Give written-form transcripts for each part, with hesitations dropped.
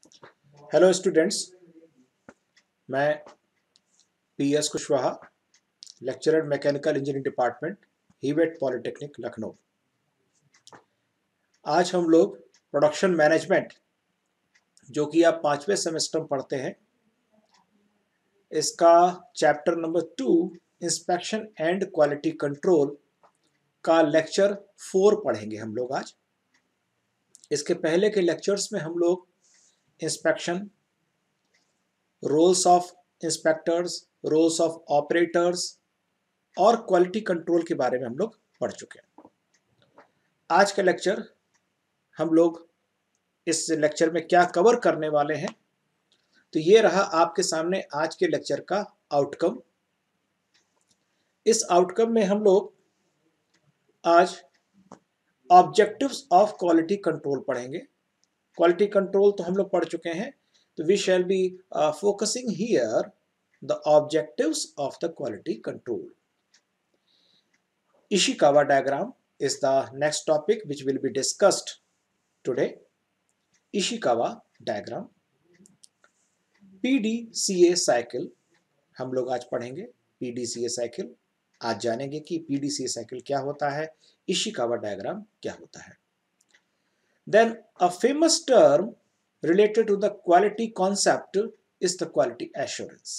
Hello students, मैं PS Kushwaha, lecturer mechanical engineering department, Hewett polytechnic Lucknow. आज हम लोग प्रोडक्शन मैनेजमेंट, जो कि आप 5वें सेमेस्टर में पढ़ते हैं, इसका chapter number 2 inspection and quality control का लेक्चर 4 पढ़ेंगे हम लोग आज। इसके पहले के लेक्चर्स में हम लोग inspection, roles of inspectors, roles of operators और क्वालिटी कंट्रोल के बारे में हम लोग पढ़ चुके हैं। आज का लेक्चर हम लोग इस लेक्चर में क्या कवर करने वाले हैं, तो ये रहा आपके सामने आज के लेक्चर का आउटकम। इस आउटकम में हम लोग आज ऑब्जेक्टिव्स ऑफ क्वालिटी कंट्रोल पढ़ेंगे। क्वालिटी कंट्रोल तो हम लोग पढ़ चुके हैं, तो we shall be focusing here the objectives of the quality control. Ishikawa diagram is the next topic which will be discussed today. Ishikawa diagram, PDCA cycle हम लोग आज पढ़ेंगे। PDCA साइकिल आज जानेंगे कि PDCA साइकिल क्या होता है, इशिकावा डायग्राम क्या होता है। Then a famous term related to the quality concept is the quality assurance.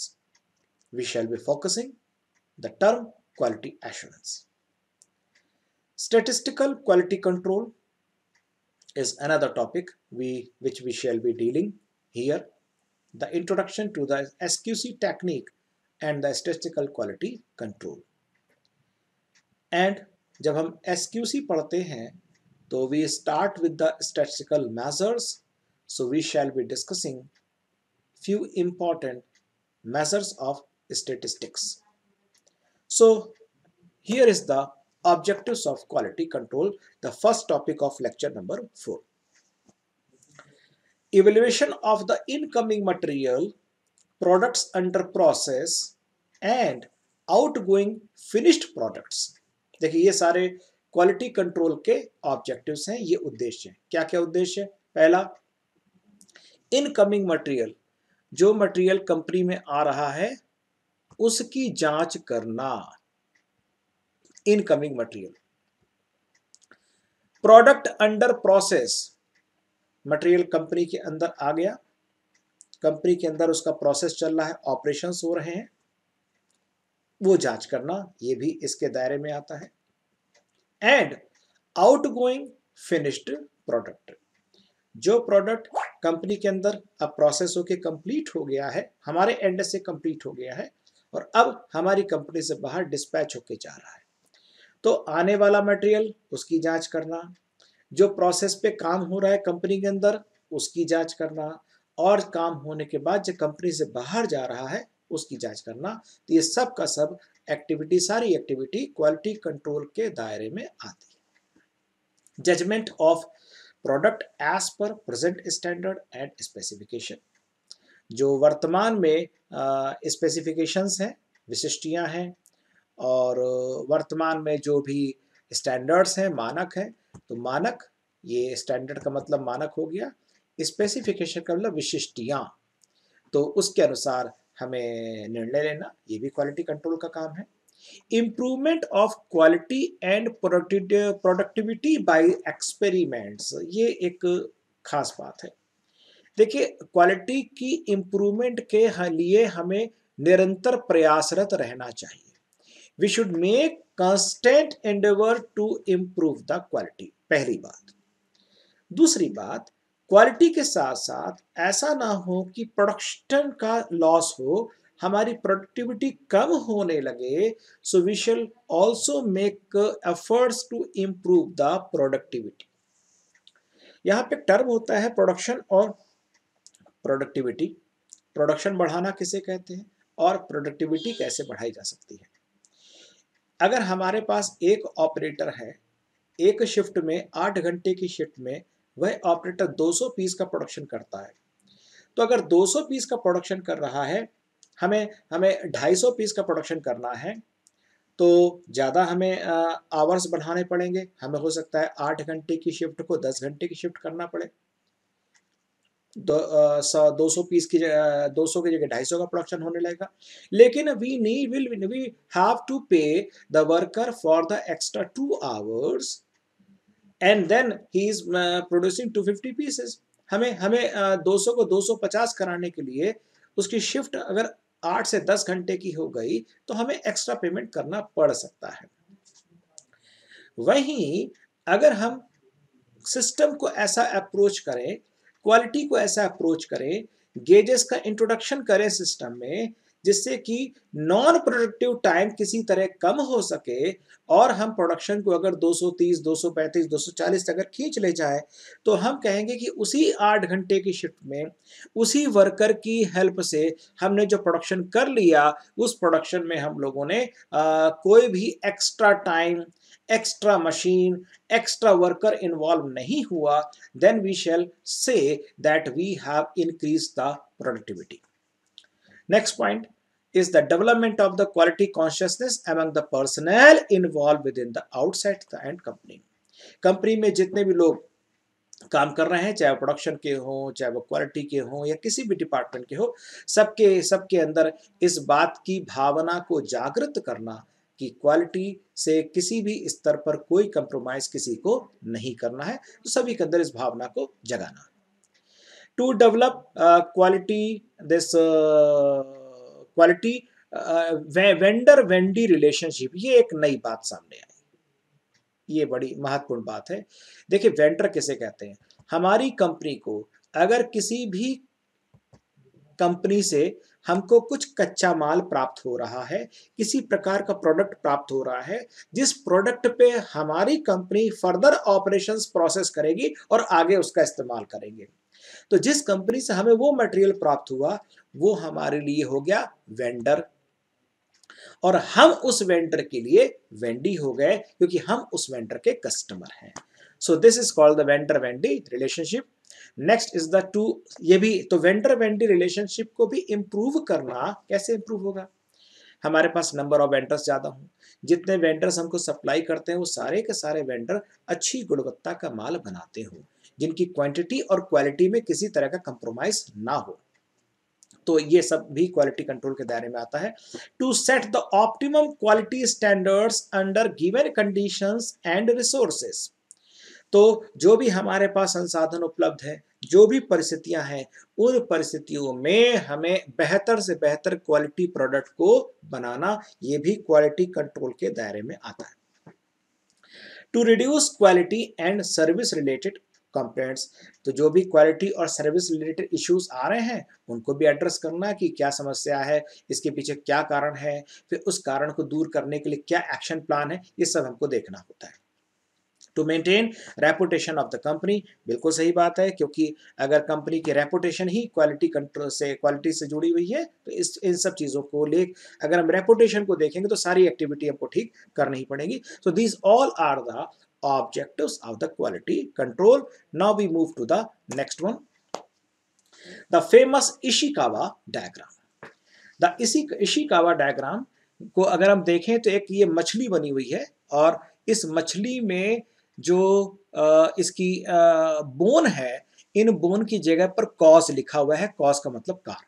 We shall be focusing the term quality assurance. Statistical quality control is another topic which we shall be dealing here. The introduction to the SQC technique and the statistical quality control. And जब हम SQC पढ़ते हैं तो we start with the statistical measures. So we shall be discussing few important measures of statistics. So here is the objectives of quality control, the first topic of lecture number 4. Evaluation of the incoming material, products under process and outgoing finished products. देखिए ये सारे quality control के objectives हैं, ये उद्देश्य हैं। क्या क्या उद्देश्य है? पहला, इनकमिंग मटेरियल, जो मटेरियल कंपनी में आ रहा है उसकी जांच करना, incoming material. Product under process, material company के अंदर आ गया, कंपनी के अंदर उसका प्रोसेस चल रहा है, ऑपरेशंस हो रहे हैं, वो जांच करना, ये भी इसके दायरे में आता है। एंड आउटगोइंग फिनिश्ड प्रोडक्ट, जो प्रोडक्ट कंपनी के अंदर अब प्रोसेस होके कंप्लीट हो गया है, हमारे एंड से कंप्लीट हो गया है और अब हमारी कंपनी से बाहर डिस्पैच होके जा रहा है, तो आने वाला मटेरियल उसकी जांच करना, जो प्रोसेस पे काम हो रहा है कंपनी के अंदर उसकी जांच करना, और काम होने के बाद जो कंपनी से बाहर जा रहा है उसकी जांच करना। तो ये सब का सब एक्टिविटी, सारी एक्टिविटी क्वालिटी कंट्रोल के दायरे में आती है। Judgement of product as per present standard and specification, जो वर्तमान में स्पेसिफिकेशंस हैं, विशिष्टियां हैं, और वर्तमान में जो भी स्टैंडर्ड्स हैं, मानक हैं, तो मानक, ये स्टैंडर्ड का मतलब मानक हो गया, स्पेसिफिकेशन का मतलब विशिष्टियां, तो उसके अनुसार हमें निर्णय लेना, ये भी क्वालिटी कंट्रोल का काम है। Improvement of quality and productivity bye experiments, ये एक खास बात है। देखिए, क्वालिटी की इम्प्रूवमेंट के लिए हमें निरंतर प्रयासरत रहना चाहिए। We should make constant endeavour to improve the quality, पहली बात। दूसरी बात, क्वालिटी के साथ साथ ऐसा ना हो कि प्रोडक्शन का लॉस हो, हमारी प्रोडक्टिविटी कम होने लगे। So we shall also make efforts to improve the productivity. यहाँ पे टर्म होता है प्रोडक्शन और प्रोडक्टिविटी। प्रोडक्शन बढ़ाना किसे कहते हैं और प्रोडक्टिविटी कैसे बढ़ाई जा सकती है। अगर हमारे पास एक ऑपरेटर है, एक शिफ्ट में 8 घंटे की शिफ्ट में वह ऑपरेटर 200 पीस का प्रोडक्शन करता है, तो अगर 200 पीस का प्रोडक्शन कर रहा है, हमें हमें 250 पीस का प्रोडक्शन करना है, तो ज़्यादा हमें आवर्स बढ़ाने पड़ेंगे। हमें हो सकता है 8 घंटे की शिफ्ट को 10 घंटे की शिफ्ट करना पड़े। 200 पीस की 200 की जगह 250 का प्रोडक्शन होने लगेगा। लेकिन we have to pay the worker for the extra 2 hours and then he is producing 250 pieces. हमें हमें 200 को 250 कराने के लिए उसकी शिफ्ट अगर 8 से 10 घंटे की हो गई तो हमें एक्स्ट्रा पेमेंट करना पड़ सकता है। वहीं अगर हम सिस्टम को ऐसा अप्रोच करें, क्वालिटी को ऐसा अप्रोच करें, गेजेस का इंट्रोडक्शन करें सिस्टम में, जिससे कि नॉन प्रोडक्टिव टाइम किसी तरह कम हो सके और हम प्रोडक्शन को अगर 230, 235, 240 अगर खींच ले जाए तो हम कहेंगे कि उसी 8 घंटे की शिफ्ट में उसी वर्कर की हेल्प से हमने जो प्रोडक्शन कर लिया उस प्रोडक्शन में हम लोगों ने कोई भी extra time, extra machine, extra worker involved नहीं हुआ, then we shall say that we have increased the productivity. Next point is the development of the quality consciousness among the personnel involved within the outside and company. Company में जितने भी लोग काम कर रहे हैं, चाहे वो प्रोडक्शन के हों, चाहे वो क्वालिटी के हों या किसी भी डिपार्टमेंट के हो, सबके सबके अंदर इस बात की भावना को जागृत करना कि क्वालिटी से किसी भी स्तर पर कोई कंप्रोमाइज किसी को नहीं करना है, तो सभी के अंदर इस भावना को जगाना। To develop quality this quality vendor vendee relationship, ये एक नई बात सामने आई, ये बड़ी महत्वपूर्ण बात है। देखिए वेंडर किसे कहते हैं? हमारी कंपनी को अगर किसी भी कंपनी से हमको कुछ कच्चा माल प्राप्त हो रहा है, किसी प्रकार का प्रोडक्ट प्राप्त हो रहा है, जिस प्रोडक्ट पे हमारी कंपनी फर्दर ऑपरेशंस प्रोसेस करेगी और आगे उसका इस्तेमाल करेंगे, तो जिस कंपनी से हमें वो मटेरियल प्राप्त हुआ वो हमारे लिए हो गया वेंडर, और हम उस वेंडर के लिए वेंडी हो गए क्योंकि हम उस वेंडर के कस्टमर हैं। सो this is called the vendor vendee relationship. Next is the two, ये भी तो वेंडर वेंडी रिलेशनशिप को भी इंप्रूव करना, कैसे इंप्रूव होगा? हमारे पास नंबर ऑफ वेंडर्स ज्यादा हों, जितने वेंडर्स हमको सप्लाई करते हैं वो सारे के सारे वेंडर अच्छी गुणवत्ता का माल बनाते हो, जिनकी क्वांटिटी और क्वालिटी में किसी तरह का कंप्रोमाइज ना हो, तो ये सब भी क्वालिटी कंट्रोल के दायरे में आता है। To set the optimum quality standards under given conditions and resources, तो जो भी हमारे पास संसाधन उपलब्ध है, जो भी परिस्थितियां हैं, उन परिस्थितियों में हमें बेहतर से बेहतर क्वालिटी प्रोडक्ट को बनाना, ये भी क्वालिटी कंट्रोल के दायरे में आता है। To reduce quality and service related complaints, तो जो भी क्वालिटी और सर्विस रिलेटेड इश्यूज आ रहे हैं उनको भी एड्रेस करना कि क्या समस्या है, इसके पीछे क्या कारण है, फिर उस कारण को दूर करने के लिए क्या एक्शन प्लान है, ये सब हमको देखना होता है। To maintain reputation of the company, बिल्कुल सही बात है, क्योंकि अगर कंपनी की रेपुटेशन ही क्वालिटी कंट्रोल से, क्वालिटी से जुड़ी हुई है, तो इस इन सब चीज़ों को ले अगर हम रेपुटेशन को देखेंगे तो सारी एक्टिविटी हमको ठीक करनी ही पड़ेगी। So these all are the objectives of the quality control. Now we move to the next one, the famous Ishikawa diagram. The Ishikawa diagram को अगर हम देखें तो एक ये मछली बनी हुई है और इस मछली में जो इसकी बोन है, इन बोन की जगह पर कॉज लिखा हुआ है, कॉज का मतलब कारण,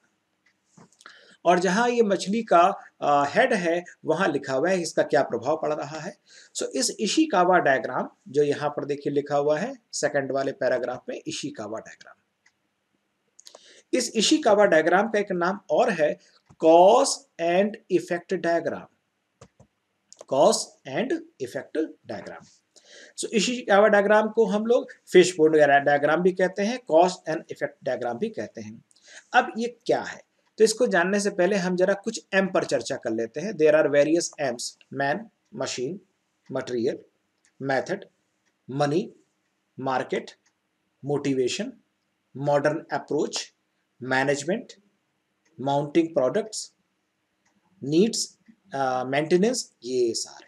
और जहां ये मछली का हेड है वहां लिखा हुआ है इसका क्या प्रभाव पड़ रहा है। सो इस इशिकावा डायग्राम जो यहां पर देखिए लिखा हुआ है सेकंड वाले पैराग्राफ में, इशिकावा डायग्राम, इस इशिकावा डायग्राम का एक नाम और है cause and effect diagram, cause and effect diagram. So Ishikawa diagram को हम लोग फिश पोंड डायग्राम भी कहते हैं, कॉज एंड इफेक्ट डायग्राम भी कहते हैं। अब ये क्या है, तो इसको जानने से पहले हम जरा कुछ एम पर चर्चा कर लेते हैं। There are various Ms, man, machine, material, method, money, market, motivation, modern approach, management, mounting products, needs, maintenance, ये सारे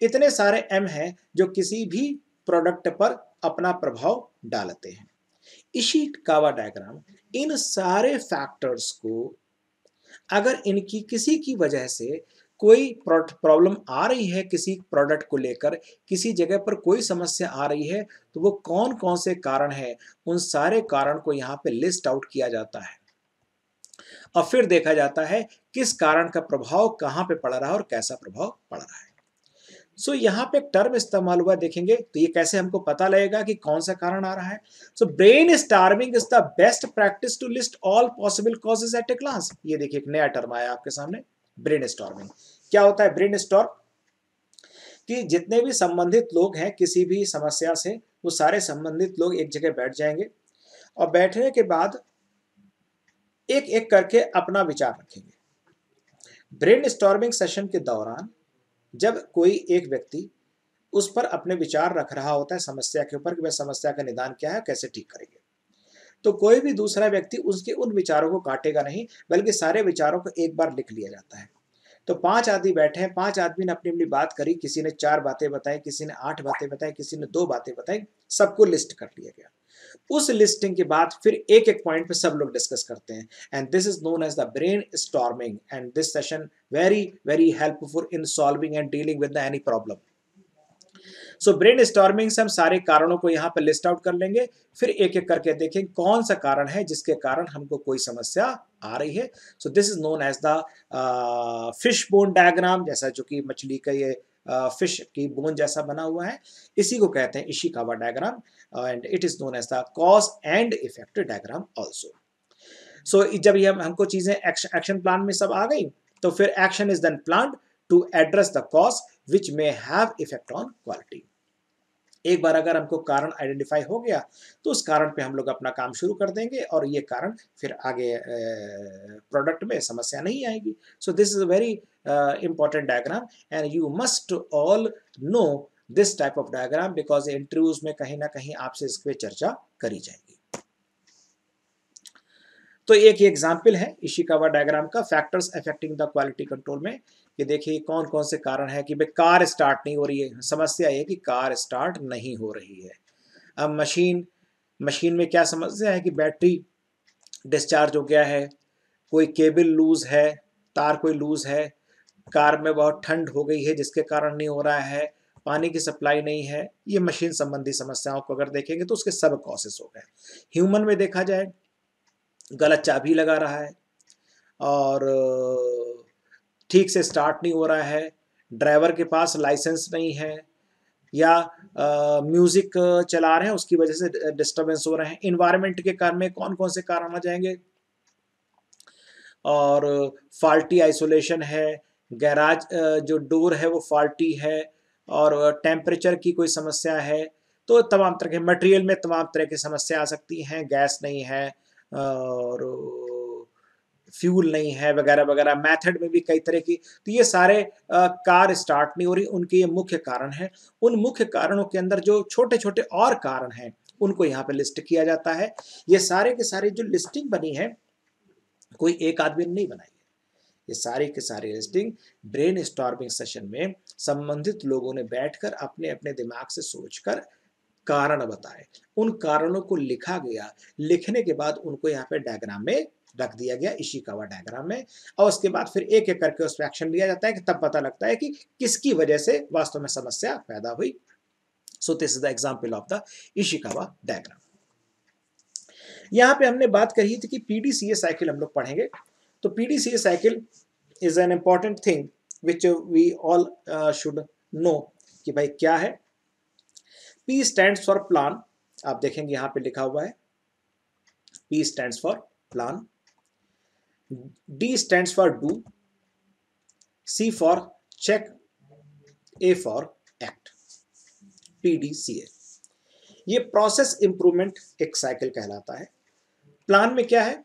इतने सारे एम हैं जो किसी भी प्रोडक्ट पर अपना प्रभाव डालते हैं। इशिकावा डायग्राम इन सारे फैक्टर्स को, अगर इनकी किसी की वजह से कोई प्रॉब्लम आ रही है किसी प्रोडक्ट को लेकर, किसी जगह पर कोई समस्या आ रही है, तो वो कौन कौन से कारण हैं, उन सारे कारण को यहाँ पे लिस्ट आउट किया जाता है और फिर देखा जाता है किस कारण का प्रभाव कहाँ पे पड़ रहा है और कैसा प्रभाव पड़ रहा है। सो यहाँ पे एक टर्म इस्तेमाल हुआ देखेंगे, तो ये कैसे हमको पता लगेगा कि कौन सा कारण आ रहा है। So brainstorming is the best practice to list all possible causes at a class. ये देखिए एक नया टर्म आया आपके सामने, ब्रेन स्टॉर्मिंग। क्या होता है ब्रेन स्टॉर्म? कि जितने भी संबंधित लोग हैं किसी भी समस्या से, वो सारे संबंधित लोग एक जगह बैठ जाएंगे और बैठने के बाद एक एक करके अपना विचार रखेंगे। ब्रेन स्टॉर्मिंग सेशन के दौरान जब कोई एक व्यक्ति उस पर अपने विचार रख रहा होता है समस्या के ऊपर कि वह समस्या का निदान क्या है, कैसे ठीक करेंगे, तो कोई भी दूसरा व्यक्ति उसके उन विचारों को काटेगा नहीं, बल्कि सारे विचारों को एक बार लिख लिया जाता है। तो 5 आदमी बैठे हैं, 5 आदमी ने अपनी अपनी बात करी, किसी ने 4 बातें बताई, किसी ने 8 बातें बताई, किसी ने 2 बातें बताई, सबको लिस्ट कर लिया गया। उस लिस्टिंग के बाद फिर एक एक पॉइंट पे सब लोग डिस्कस करते हैं, and this is known as the brainstorming, and this session very very helpful in solving and dealing with any problem. So brainstorming से हम सारे कारणों को यहाँ पे लिस्ट आउट कर लेंगे, फिर एक एक करके देखेंगे कौन सा कारण है जिसके कारण हमको कोई समस्या आ रही है। So this is known as the fishbone diagram, जैसा जो कि मछली का ये फिश की बोन जैसा बना हुआ है, इसी को कहते हैं Ishikawa diagram, and it is known as the cause and effect diagram also. So जब ये हमको चीजें एक्शन प्लान में सब आ गई, तो फिर action is then planned to address the cause which may have effect on quality. एक बार अगर हमको कारण आइडेंटिफाई हो गया, तो उस कारण पे हम लोग अपना काम शुरू कर देंगे और ये कारण फिर आगे प्रोडक्ट में समस्या नहीं आएगी। सो this is a very important diagram, and you must all know this type of diagram, because interviews में कहीं ना कहीं आपसे इस पे चर्चा करी जाएगी। तो एक एग्जाम्पल है इशिकावा डायग्राम का, factors affecting the quality control में। कि देखिए कौन कौन से कारण है कि भाई कार स्टार्ट नहीं हो रही है, समस्या ये कि कार स्टार्ट नहीं हो रही है। अब मशीन में क्या समस्या है कि बैटरी डिस्चार्ज हो गया है, कोई केबल लूज है, तार कोई लूज है, कार में बहुत ठंड हो गई है जिसके कारण नहीं हो रहा है, पानी की सप्लाई नहीं है। ये मशीन संबंधी समस्याओं को अगर देखेंगे तो उसके सब कॉसेस हो गए। ह्यूमन में देखा जाए, गलत चाबी लगा रहा है और ठीक से स्टार्ट नहीं हो रहा है, ड्राइवर के पास लाइसेंस नहीं है, या म्यूजिक चला रहे हैं उसकी वजह से डिस्टरबेंस हो रहे हैं। इन्वायरमेंट के कारण में कौन कौन से कारण आ जाएंगे, और फॉल्टी आइसोलेशन है, गैराज जो डोर है वो फॉल्टी है, और टेम्परेचर की कोई समस्या है। तो तमाम तरह के मटेरियल में तमाम तरह की समस्या आ सकती हैं, गैस नहीं है और फ्यूल नहीं है वगैरह वगैरह। मेथड में भी कई तरह की, तो ये सारे कार स्टार्ट नहीं हो रही, उनके ये मुख्य कारण है। उन मुख्य कारणों के अंदर जो छोटे छोटे और कारण हैं उनको यहाँ पे लिस्ट किया जाता है। ये सारे के सारे जो लिस्टिंग बनी है कोई एक आदमी ने नहीं बनाई है, ये सारी की सारी लिस्टिंग ब्रेन स्टॉर्मिंग सेशन में संबंधित लोगों ने बैठकर अपने अपने दिमाग से सोचकर कारण बताए, उन कारणों को लिखा गया, लिखने के बाद उनको यहाँ पे डायग्राम में रख दिया गया, इशिकावा डायग्राम में, और उसके बाद फिर एक एक करके उस पर एक्शन लिया जाता है कि तब पता लगता है कि किसकी वजह से वास्तव में समस्या पैदा हुई। सो this is the example of the Ishikawa diagram. यहाँ पे हमने बात कही थी कि पीडीसीए साइकिल हम लोग पढ़ेंगे। तो PDCA cycle is an important thing which we all should know कि भाई क्या है। P stands for plan, आप देखेंगे यहाँ पे लिखा हुआ है P stands for plan, D stands for do, C for check, A for act, PDCA। ये प्रोसेस इंप्रूवमेंट एक साइकिल कहलाता है। प्लान में क्या है,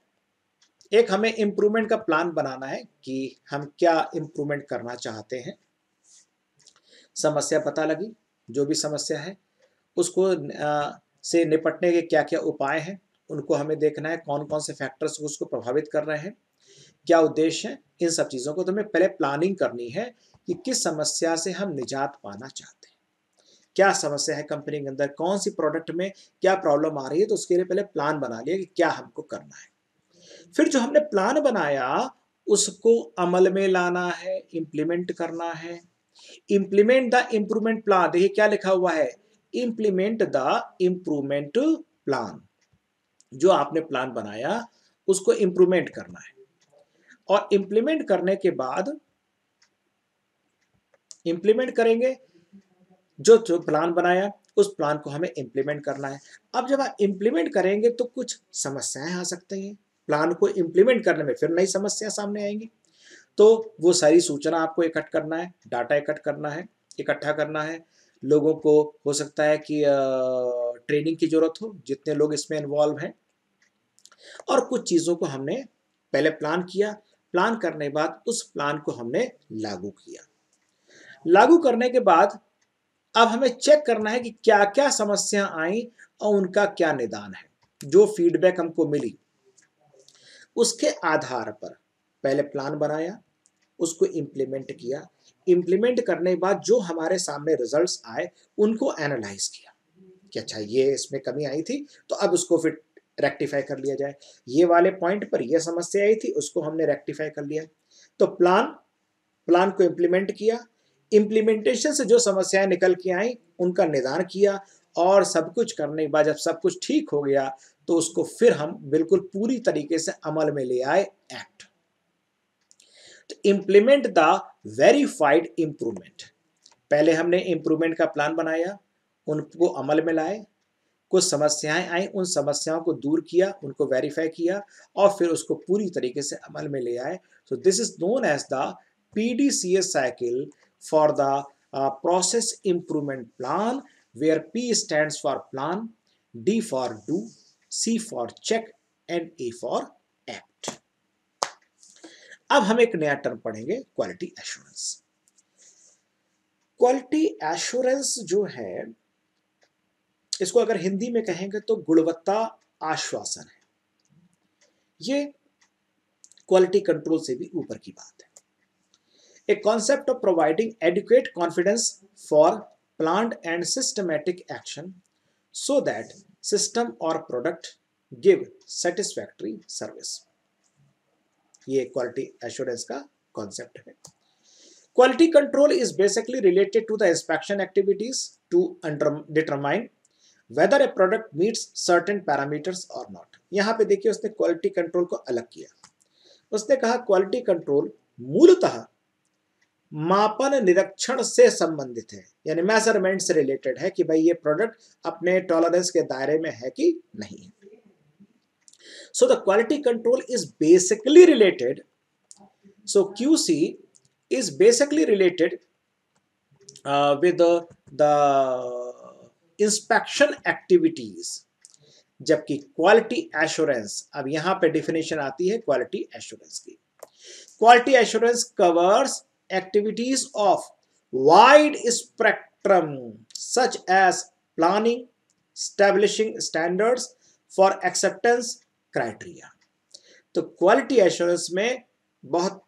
एक हमें इंप्रूवमेंट का प्लान बनाना है कि हम क्या इंप्रूवमेंट करना चाहते हैं। समस्या पता लगी, जो भी समस्या है उसको से निपटने के क्या क्या उपाय हैं, उनको हमें देखना है, कौन कौन से फैक्टर्स उसको प्रभावित कर रहे हैं, क्या उद्देश्य है। इन सब चीज़ों को तो हमें पहले प्लानिंग करनी है कि किस समस्या से हम निजात पाना चाहते हैं, क्या समस्या है कंपनी के अंदर, कौन सी प्रोडक्ट में क्या प्रॉब्लम आ रही है, तो उसके लिए पहले प्लान बना लिया कि क्या हमको करना है। फिर जो हमने प्लान बनाया उसको अमल में लाना है, इंप्लीमेंट करना है। इंप्लीमेंट द इम्प्रूवमेंट प्लान, देखिए क्या लिखा हुआ है, इंप्लीमेंट द इम्प्रूवमेंट प्लान। जो आपने प्लान बनाया उसको इंप्रूवमेंट करना है, और इंप्लीमेंट करने के बाद इंप्लीमेंट करेंगे, जो जो प्लान बनाया उस प्लान को हमें इंप्लीमेंट करना है। अब जब आप इंप्लीमेंट करेंगे तो कुछ समस्याएं आ सकती हैं, प्लान को इंप्लीमेंट करने में फिर नई समस्या सामने आएंगी। तो वो सारी सूचना आपको इकट्ठा करना है, डाटा इकट्ठा करना है। लोगों को हो सकता है कि ट्रेनिंग की जरूरत हो, जितने लोग इसमें इन्वॉल्व हैं। और कुछ चीज़ों को हमने पहले प्लान किया, प्लान करने के बाद उस प्लान को हमने लागू किया। लागू करने के बाद अब हमें चेक करना है कि क्या क्या समस्या आई और उनका क्या निदान है। जो फीडबैक हमको मिली उसके आधार पर पहले प्लान बनाया, उसको इम्प्लीमेंट किया। इम्प्लीमेंट करने के बाद जो हमारे सामने रिजल्ट्स आए उनको एनालाइज किया कि अच्छा ये इसमें कमी आई थी तो अब उसको फिर रेक्टिफाई कर लिया जाए। ये वाले पॉइंट पर यह समस्या आई थी, उसको हमने रेक्टिफाई कर लिया। तो प्लान को इम्प्लीमेंट किया, इम्प्लीमेंटेशन से जो समस्याएं निकल के आई उनका निदान किया, और सब कुछ करने के बाद जब सब कुछ ठीक हो गया तो उसको फिर हम बिल्कुल पूरी तरीके से अमल में ले आए, एक्ट। तो इम्प्लीमेंट द वेरीफाइड इंप्रूवमेंट, पहले हमने इंप्रूवमेंट का प्लान बनाया, उनको अमल में लाए, कुछ समस्याएं आई, उन समस्याओं को दूर किया, उनको वेरीफाई किया, और फिर उसको पूरी तरीके से अमल में ले आए। So this is known as the PDCA cycle for the process improvement plan, where P stands for plan, D for do, C for check and A for act। अब हम एक नया टर्म पढ़ेंगे, क्वालिटी एश्योरेंस। क्वालिटी एश्योरेंस जो है, इसको अगर हिंदी में कहेंगे तो गुणवत्ता आश्वासन है। ये क्वालिटी कंट्रोल से भी ऊपर की बात है। A concept of providing adequate confidence for planned and systematic action so that system और प्रोडक्ट गिव सेटिस्फैक्टरी सर्विस। ये क्वालिटी एश्योरेंस का कॉन्सेप्ट है। Quality control is basically related to the inspection activities to determine whether a product meets certain parameters or not। यहां पे देखिए उसने quality control को अलग किया। उसने कहा क्वालिटी कंट्रोल मूलतः मापन निरीक्षण से संबंधित है, यानी मेजरमेंट से रिलेटेड है कि भाई ये प्रोडक्ट अपने टॉलरेंस के दायरे में है कि नहीं है। So the quality control is basically related, so QC is basically related with the inspection activities, जबकि क्वालिटी एश्योरेंस, अब यहां पे डेफिनेशन आती है क्वालिटी एश्योरेंस की। Quality assurance covers activities of wide spectrum such as planning, establishing standards for acceptance criteria. तो quality assurance में बहुत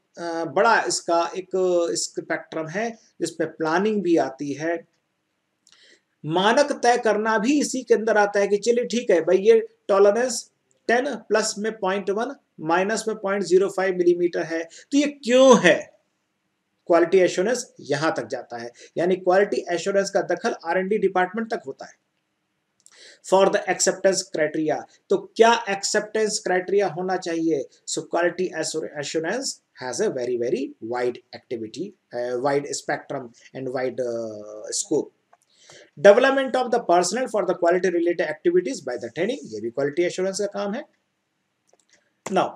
बड़ा इसका एक स्पेक्ट्रम है, जिसमें प्लानिंग भी आती है, मानक तय करना भी इसी के अंदर आता है कि चलिए ठीक है भाई ये टॉलरेंस 10 प्लस में 0.1 माइनस में 0.05 मिलीमीटर है, तो ये क्यों है। क्वालिटी एश्योरेंस यहां तक जाता है, यानी क्वालिटी एश्योरेंस का दखल R&D डिपार्टमेंट तक होता है। फॉर द एक्सेप्टेंस क्राइटेरिया, तो क्या एक्सेप्टेंस क्राइटेरिया होना चाहिए। So quality assurance has a very wide activity, wide spectrum and wide scope. Development of the personnel for the quality related activities by the training, ये भी quality assurance का काम है। Now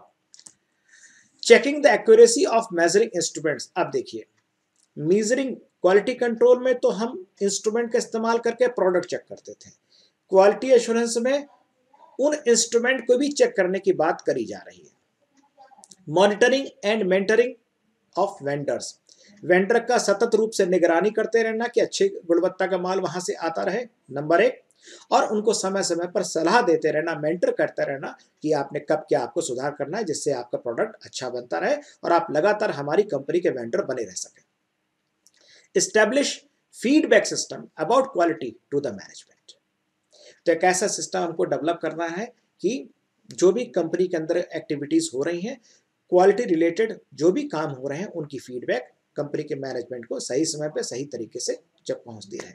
checking the accuracy of measuring instruments, अब देखिए measuring quality control में तो हम इंस्ट्रूमेंट का इस्तेमाल करके प्रोडक्ट चेक करते थे, क्वालिटी एश्योरेंस में उन इंस्ट्रूमेंट को भी चेक करने की बात करी जा रही है। Monitoring and mentoring of vendors, vendor का सतत रूप से निगरानी करते रहना कि अच्छी गुणवत्ता का माल वहां से आता रहे, नंबर 1, और उनको समय समय पर सलाह देते रहना, मेंटर करते रहना कि आपने कब क्या आपको सुधार करना है, जिससे आपका प्रोडक्ट अच्छा बनता रहे और आप लगातार हमारी कंपनी के वेंडर बने रह सकें। Establish feedback system about quality to the management, तो एक ऐसा सिस्टम हमको डेवलप करना है कि जो भी कंपनी के अंदर एक्टिविटीज हो रही हैं, क्वालिटी रिलेटेड जो भी काम हो रहे हैं उनकी फीडबैक कंपनी के मैनेजमेंट को सही समय पे सही तरीके से जब पहुंचती रहे।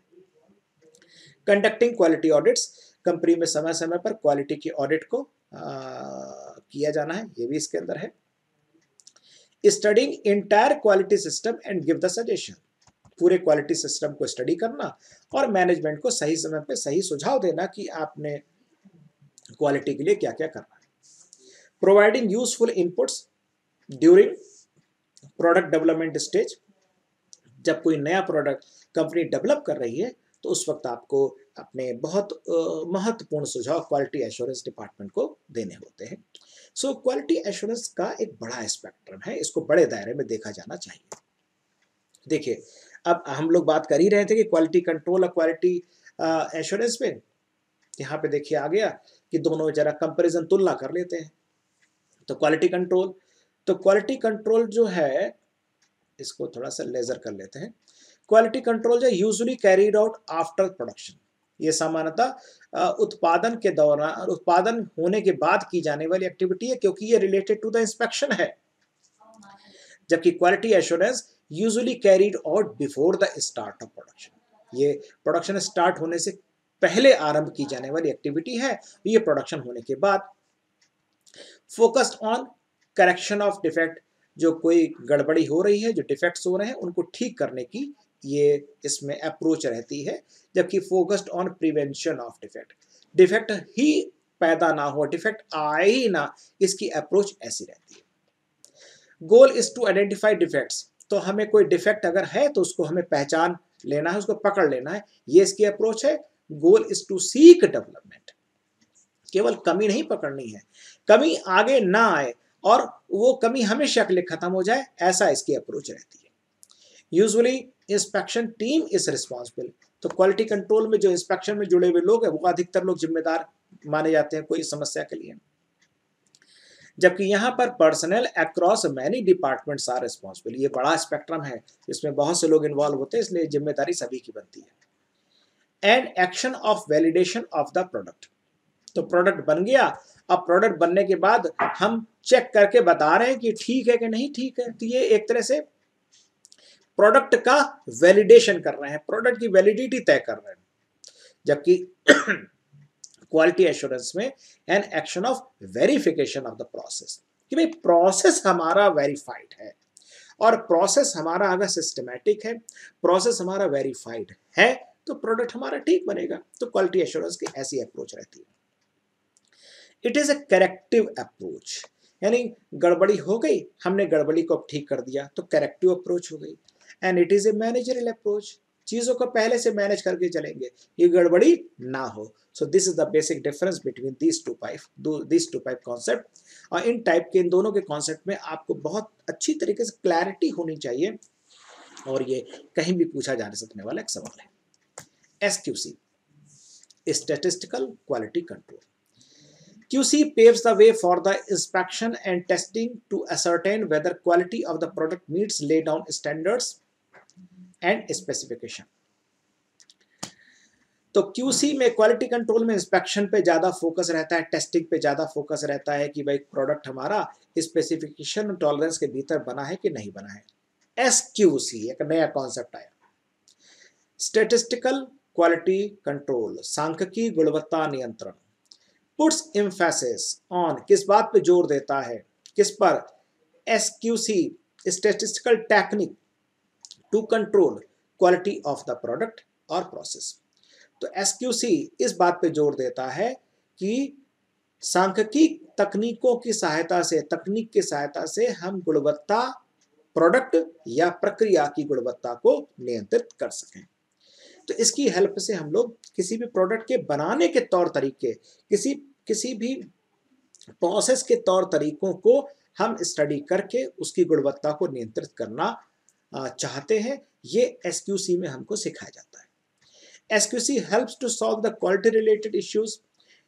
कंडक्टिंग क्वालिटी ऑडिट्स, कंपनी में समय समय पर क्वालिटी की ऑडिट को किया जाना है, ये भी इसके अंदर है। Studying entire quality system and give the suggestion, पूरे क्वालिटी सिस्टम को स्टडी करना और मैनेजमेंट को सही समय पे सही सुझाव देना कि आपने क्वालिटी के लिए क्या क्या करना है। Providing useful inputs during product development stage, जब कोई नया प्रोडक्ट कंपनी डेवलप कर रही है तो उस वक्त आपको अपने बहुत महत्वपूर्ण सुझाव क्वालिटी एश्योरेंस डिपार्टमेंट को देने होते हैं। सो क्वालिटी एश्योरेंस का एक बड़ा स्पेक्ट्रम है, इसको बड़े दायरे में देखा जाना चाहिए। देखिए, अब हम लोग बात कर ही रहे थे कि क्वालिटी कंट्रोल और क्वालिटी एश्योरेंस में, यहाँ पे देखिए आ गया कि दोनों जरा कंपैरिजन तुलना कर लेते हैं। तो क्वालिटी कंट्रोल जो है, इसको थोड़ा सा लेजर कर लेते हैं। क्वालिटी कंट्रोल जो usually carried out after production, ये सामान्यतः उत्पादन के दौरान, उत्पादन होने के बाद की जाने वाली एक्टिविटी है, क्योंकि ये रिलेटेड टू द इंस्पेक्शन है। जबकि quality assurance usually carried out before the start of production, ये प्रोडक्शन स्टार्ट होने से पहले आरंभ की जाने वाली एक्टिविटी है, ये प्रोडक्शन होने के बाद। Focused on correction of defect, जो कोई गड़बड़ी हो रही है, जो डिफेक्ट्स हो रहे हैं उनको ठीक करने की ये इसमें अप्रोच रहती है। जबकि focused on prevention of defect, defect ही पैदा ना हो, डिफेक्ट आए ही ना, इसकी अप्रोच ऐसी रहती है। Goal is to identify defects, तो हमें कोई डिफेक्ट अगर है तो उसको हमें पहचान लेना है, उसको पकड़ लेना है, ये इसकी अप्रोच है। Goal is to seek development, केवल कमी नहीं पकड़नी है, कमी आगे ना आए और वो कमी हमेशा के लिए खत्म हो जाए, ऐसा इसकी अप्रोच रहती है। Usually inspection team is responsible, तो क्वालिटी कंट्रोल में जो इंस्पेक्शन में जुड़े हुए लोग हैं वो अधिकतर लोग जिम्मेदार माने जाते हैं कोई समस्या के लिए। जबकि यहाँ पर personal across many departments are responsible, ये बड़ा स्पेक्ट्रम है, इसमें बहुत से लोग इन्वॉल्व होते हैं, इसलिए जिम्मेदारी सभी की बनती है। And action of validation of the product, तो प्रोडक्ट बन गया, अब प्रोडक्ट बनने के बाद हम चेक करके बता रहे हैं कि ठीक है कि नहीं ठीक है, तो ये एक तरह से प्रोडक्ट का वैलिडेशन कर रहे हैं, प्रोडक्ट की वैलिडिटी तय कर रहे हैं। जबकि क्वालिटी एश्योरेंस में an action of verification of the process, कि भाई प्रोसेस हमारा वेरीफाइड है, और प्रोसेस हमारा अगर सिस्टमैटिक है, प्रोसेस हमारा वेरीफाइड है, तो प्रोडक्ट हमारा ठीक बनेगा। तो क्वालिटी एश्योरेंस की ऐसी अप्रोच रहती है। It is a corrective approach, यानी गड़बड़ी हो गई, हमने गड़बड़ी को ठीक कर दिया, तो करेक्टिव अप्रोच हो गई। And it is a managerial approach, चीजों को पहले से मैनेज करके चलेंगे, ये गड़बड़ी ना हो। So this is the basic difference between this two type concept. और इन टाइप के, इन दोनों के कॉन्सेप्ट में आपको बहुत अच्छी तरीके से क्लैरिटी होनी चाहिए, और ये कहीं भी पूछा जा सकने वाला एक सवाल है। SQC, statistical quality control. QC paves the way for the inspection and testing to ascertain whether quality of the product meets laid down standards and specification. तो QC में, क्वालिटी कंट्रोल में इंस्पेक्शन पे ज़्यादा फोकस रहता है, testing पे ज़्यादा focus रहता है कि भाई प्रोडक्ट हमारा स्पेसिफिकेशन टॉलरेंस के भीतर बना है कि नहीं बना है। SQC एक नया कॉन्सेप्ट आया, स्टैटिस्टिकल क्वालिटी कंट्रोल, सांख्यिकी गुणवत्ता नियंत्रण। पुट्स एम्फेसिस ऑन, किस बात पे जोर देता है, किस पर? SQC statistical technique to control quality of the product और प्रोसेस। तो SQC इस बात पे जोर देता है कि सांख्यिकी तकनीकों की सहायता से, तकनीक की सहायता से हम गुणवत्ता, प्रोडक्ट या प्रक्रिया की गुणवत्ता को नियंत्रित कर सकें। तो इसकी हेल्प से हम लोग किसी भी प्रोडक्ट के बनाने के तौर तरीके, किसी भी प्रोसेस के तौर तरीकों को हम स्टडी करके उसकी गुणवत्ता को नियंत्रित करना चाहते हैं। ये SQC में हमको सिखाया जाता है। SQC helps to solve the quality related issues,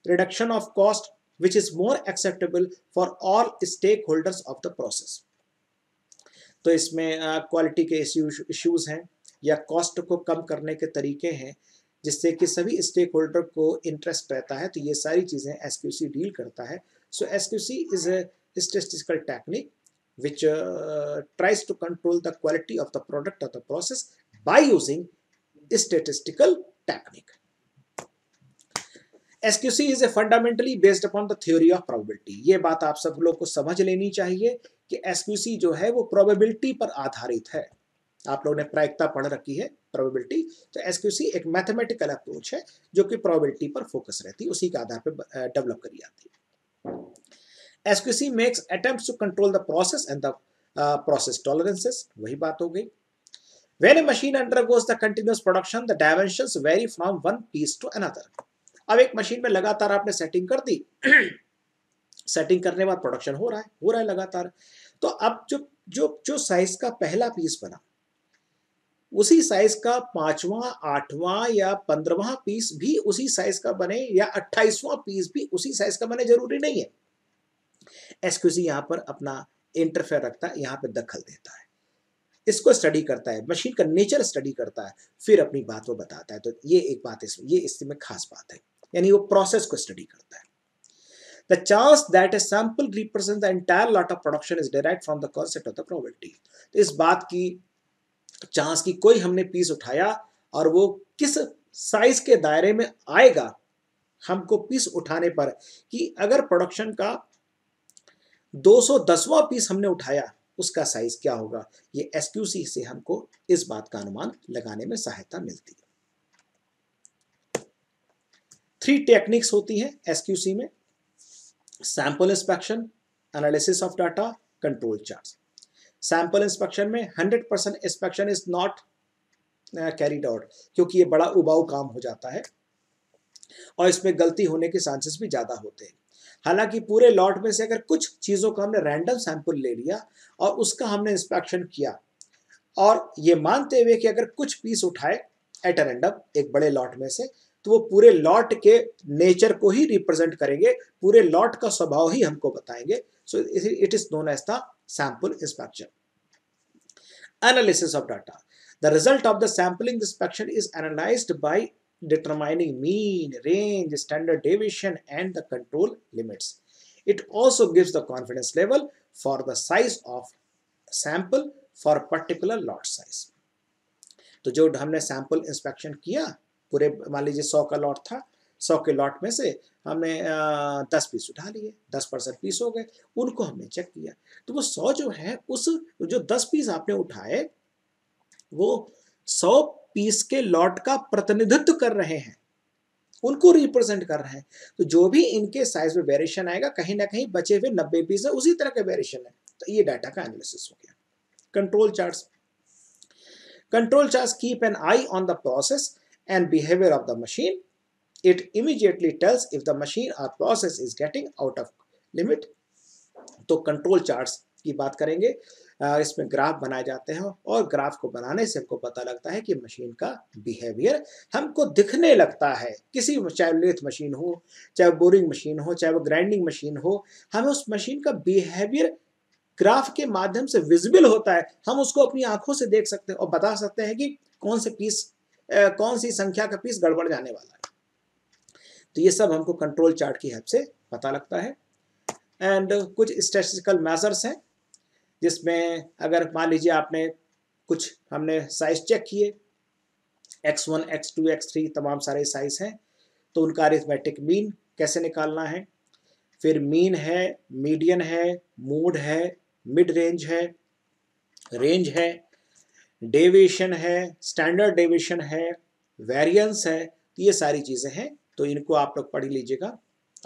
reduction of cost, which is more acceptable for all stakeholders of the process. तो इसमें क्वालिटी के इश्यूज हैं या कॉस्ट को कम करने के तरीके हैं, जिससे कि सभी स्टेक होल्डर को इंटरेस्ट रहता है, तो ये सारी चीज़ें SQC डील करता है। सो SQC is a statistical technique which tries to control the quality of the product or the process by using statistical technique. SQC is a fundamentally based upon the theory of probability. ये बात आप सब लोग को समझ लेनी चाहिए कि SQC जो है वो probability पर आधारित है। आप लोगों ने प्रायिकता पढ़ रखी है probability, तो SQC एक मैथमेटिकल अप्रोच है जो कि probability पर फोकस रहती है, उसी के आधार पर डेवलप करी जाती है। SQC makes attempts to control the process and the process tolerances, वही बात हो गई। When a machine undergoes the continuous production, the dimensions vary from one piece to another. अब एक मशीन में लगातार आपने सेटिंग कर दी, सेटिंग करने के बाद प्रोडक्शन हो रहा है लगातार, तो अब जो साइज का पहला पीस बना, उसी साइज का 5वां, 8वां या 15वां पीस भी उसी साइज का बने या 28वां पीस भी उसी साइज का बने, जरूरी नहीं है। एसक्यूसी यहाँ पर अपना इंटरफेयर रखता है, यहाँ पे दखल देता है, इसको स्टडी करता है, मशीन का नेचर स्टडी करता है, फिर अपनी बात वो बताता है। तो ये एक बात इसमें खास बात है, यानी वो प्रोसेस को स्टडी करता है। The chance that a sample represents the entire lot of production is derived from the concept of the probability. तो इस बात की चांस की कोई हमने पीस उठाया और वो किस साइज के दायरे में आएगा हमको पीस उठाने पर, कि अगर प्रोडक्शन का 210वां पीस हमने उठाया उसका साइज क्या होगा, ये एसक्यूसी से हमको इस बात का अनुमान लगाने में सहायता मिलती है। 3 टेक्निक्स होती हैं एसक्यूसी में: sample inspection, analysis of data, control charts. Sample inspection में 100% inspection is not carried out, क्योंकि ये बड़ा उबाऊ काम हो जाता है और इसमें गलती होने के चांसेस भी ज़्यादा होते हैं। हालांकि पूरे लॉट में से अगर कुछ चीज़ों का हमने रैंडम सैंपल ले लिया और उसका हमने इंस्पेक्शन किया, और ये मानते हुए कि अगर कुछ पीस उठाए एट रैंडम एक बड़े लॉट में से, तो वो पूरे लॉट के नेचर को ही रिप्रेजेंट करेंगे, पूरे लॉट का स्वभाव ही हमको बताएंगे। So it is known as the sample inspection. Analysis of data, the result of the sampling inspection is analysed by determining mean, range, standard deviation and the control limits. It also gives the confidence level for the size of sample for particular lot size. तो जो हमने sample inspection किया, पूरे मान लीजिए 100 का lot था, 100 के लॉट में से हमने 10 पीस उठा लिए, 10% पीस हो गए, उनको हमने चेक किया, तो वो 100 जो है, उस जो 10 पीस आपने उठाए वो 100 पीस के लॉट का प्रतिनिधित्व कर रहे हैं, उनको रिप्रेजेंट कर रहे हैं। तो जो भी इनके साइज में वेरिएशन आएगा, कहीं ना कहीं बचे हुए 90 पीस है उसी तरह का वेरिएशन है। तो ये डाटा का एनालिसिस हो गया। Control charts, control charts keep an eye on the process and behaviour of the machine. It immediately tells if the machine और process is getting out of limit. तो कंट्रोल चार्ट्स की बात करेंगे, इसमें graph बनाए जाते हैं और ग्राफ को बनाने से हमको पता लगता है कि मशीन का बिहेवियर हमको दिखने लगता है। किसी, चाहे लेथ मशीन हो, चाहे बोरिंग मशीन हो, चाहे वो ग्राइंडिंग मशीन हो, हमें उस मशीन का बिहेवियर ग्राफ के माध्यम से विजिबल होता है। हम उसको अपनी आंखों से देख सकते हैं और बता सकते हैं कि कौन से पीस, कौन सी संख्या का पीस गड़बड़ जाने वाला है। तो ये सब हमको कंट्रोल चार्ट की हेल्प से पता लगता है। एंड कुछ स्टैटिस्टिकल मेजर्स हैं, जिसमें अगर मान लीजिए आपने कुछ, हमने साइज चेक किए, x1, x2, x3 तमाम सारे साइज हैं, तो उनका अरिथमेटिक मीन कैसे निकालना है, फिर मीन है, मीडियन है, मोड है, मिड रेंज है, डेविएशन है, स्टैंडर्ड डेविएशन है, वेरिएंस है, तो ये सारी चीज़ें हैं। तो इनको आप लोग पढ़ लीजिएगा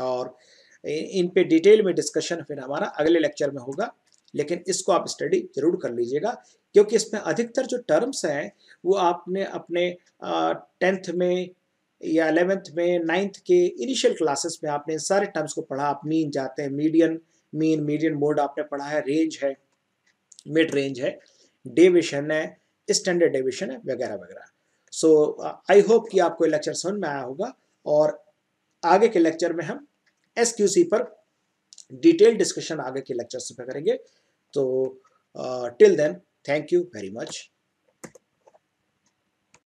और इन पे डिटेल में डिस्कशन फिर हमारा अगले लेक्चर में होगा, लेकिन इसको आप स्टडी जरूर कर लीजिएगा, क्योंकि इसमें अधिकतर जो टर्म्स हैं वो आपने अपने 10th में या 11th में 9th के इनिशियल क्लासेस में आपने सारे टर्म्स को पढ़ा। आप मीन जाते हैं, मीडियन मोड आपने पढ़ा है, रेंज है, मिड रेंज है, डेविएशन है, स्टैंडर्ड डेविएशन है, वगैरह वगैरह। सो आई होप कि आपको लेक्चर समझ में आया होगा, और आगे के लेक्चर में हम एसक्यूसी पर डिटेल डिस्कशन आगे के लेक्चर्स में करेंगे। तो till then, thank you very much.